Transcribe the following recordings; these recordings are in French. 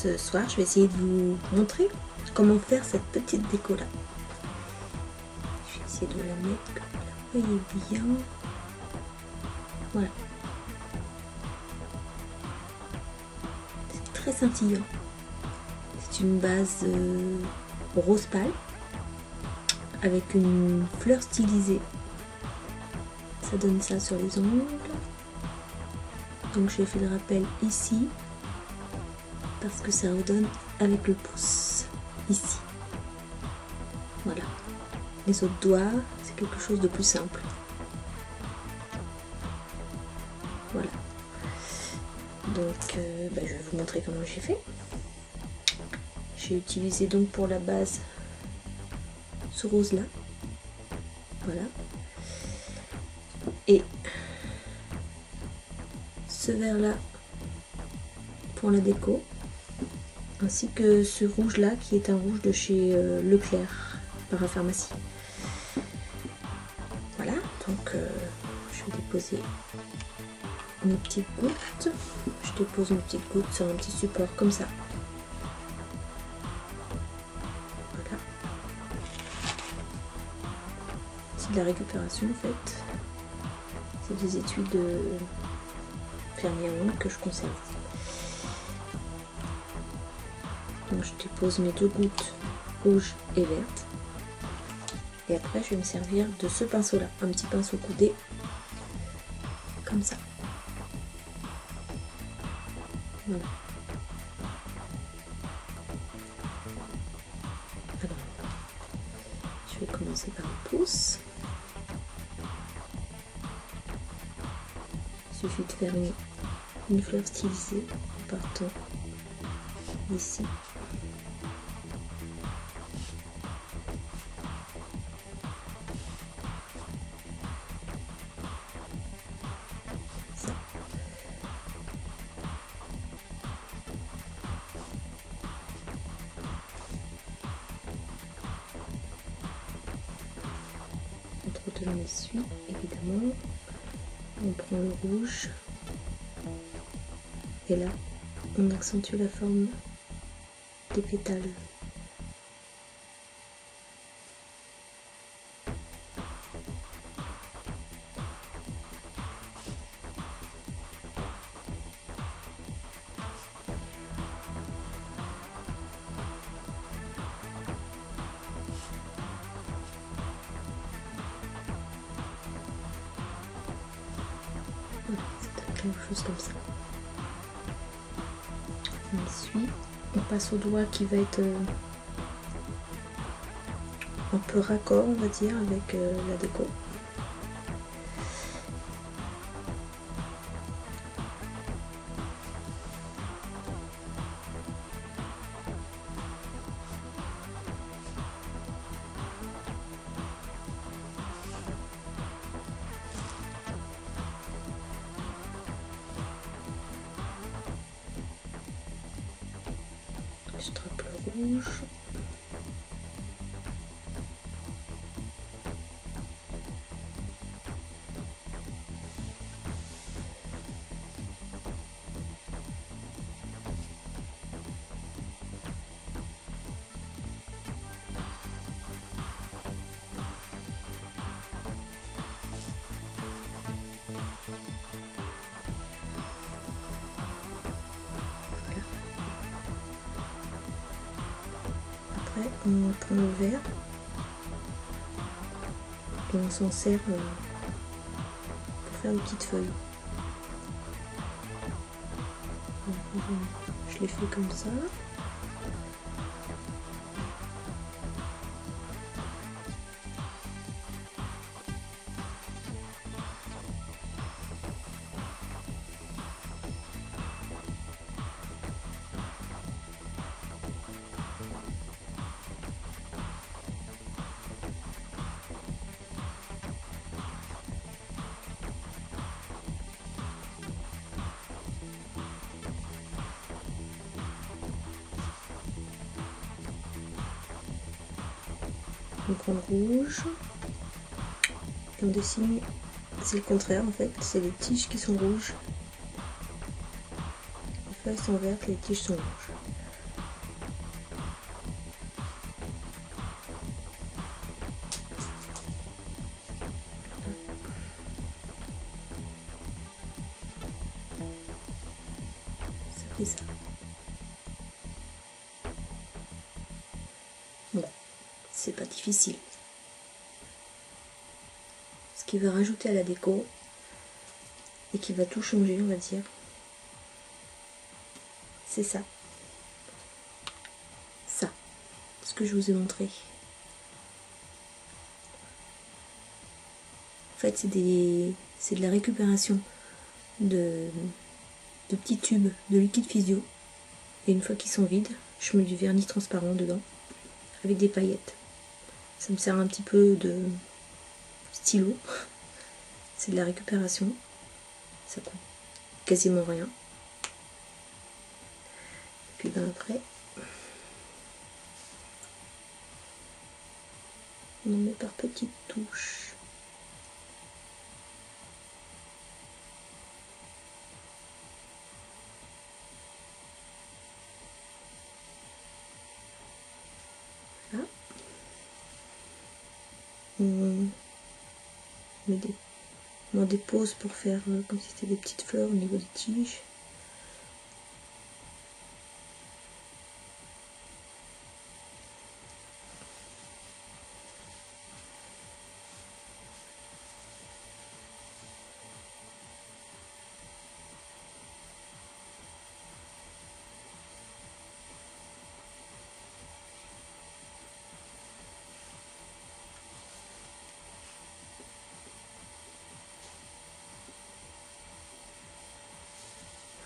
ce soir, je vais essayer de vous montrer comment faire cette petite déco là. Je vais essayer de la mettre comme vous la voyez bien. Voilà. C'est très scintillant. C'est une base rose pâle avec une fleur stylisée. Ça donne ça sur les ongles. Donc j'ai fait le rappel ici parce que ça redonne avec le pouce ici. Voilà. Les autres doigts, c'est quelque chose de plus simple. Voilà. Donc je vais vous montrer comment j'ai fait. J'ai utilisé donc pour la base ce rose là. Voilà. Et ce vert là pour la déco, ainsi que ce rouge là qui est un rouge de chez Leclerc Parapharmacie. Voilà, donc je vais déposer mes petites gouttes. Je dépose mes petites gouttes sur un petit support comme ça. Voilà. C'est de la récupération en fait. C'est des étuis de fermier à ongles que je conserve. Donc je dépose mes 2 gouttes rouges et vertes. Et après je vais me servir de ce pinceau là, un petit pinceau coudé, comme ça. Voilà. Alors, je vais commencer par le pouce. Il suffit de faire une fleur stylisée en partant ici. Ça. Entre deux l'essuie, évidemment. On prend le rouge et là on accentue la forme des pétales. Voilà, c'est quelque chose comme ça. On essuie, on passe au doigt qui va être un peu raccord, on va dire, avec la déco. Je trappe le rouge. On prend le vert et on s'en sert pour faire une petite feuille. Je l'ai fait comme ça. On prend le rouge et on dessine, c'est le contraire en fait, c'est les tiges qui sont rouges. Les feuilles sont vertes, les tiges sont rouges. et ça. Bon, c'est pas difficile. Ce qui va rajouter à la déco et qui va tout changer, on va dire, c'est ça. Ça, ce que je vous ai montré. En fait, c'est de la récupération de petits tubes de liquide physio. Et une fois qu'ils sont vides, je mets du vernis transparent dedans avec des paillettes. Ça me sert un petit peu de stylo. C'est de la récupération. Ça coûte quasiment rien. Et puis ben après, on en met par petites touches. Là. On dépose pour faire comme si c'était des petites fleurs au niveau des tiges.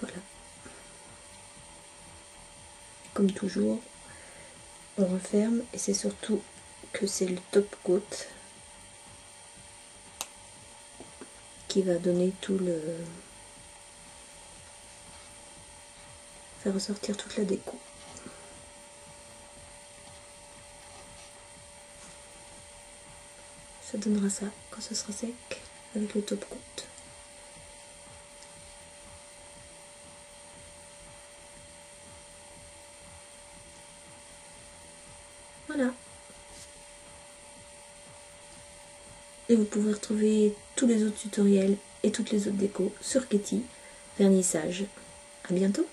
Voilà. Comme toujours, on referme et c'est surtout que c'est le top coat qui va donner tout le... faire ressortir toute la déco. Ça donnera ça quand ce sera sec avec le top coat. Voilà. Et vous pouvez retrouver tous les autres tutoriels et toutes les autres décos sur Ketty Vernissage. À bientôt.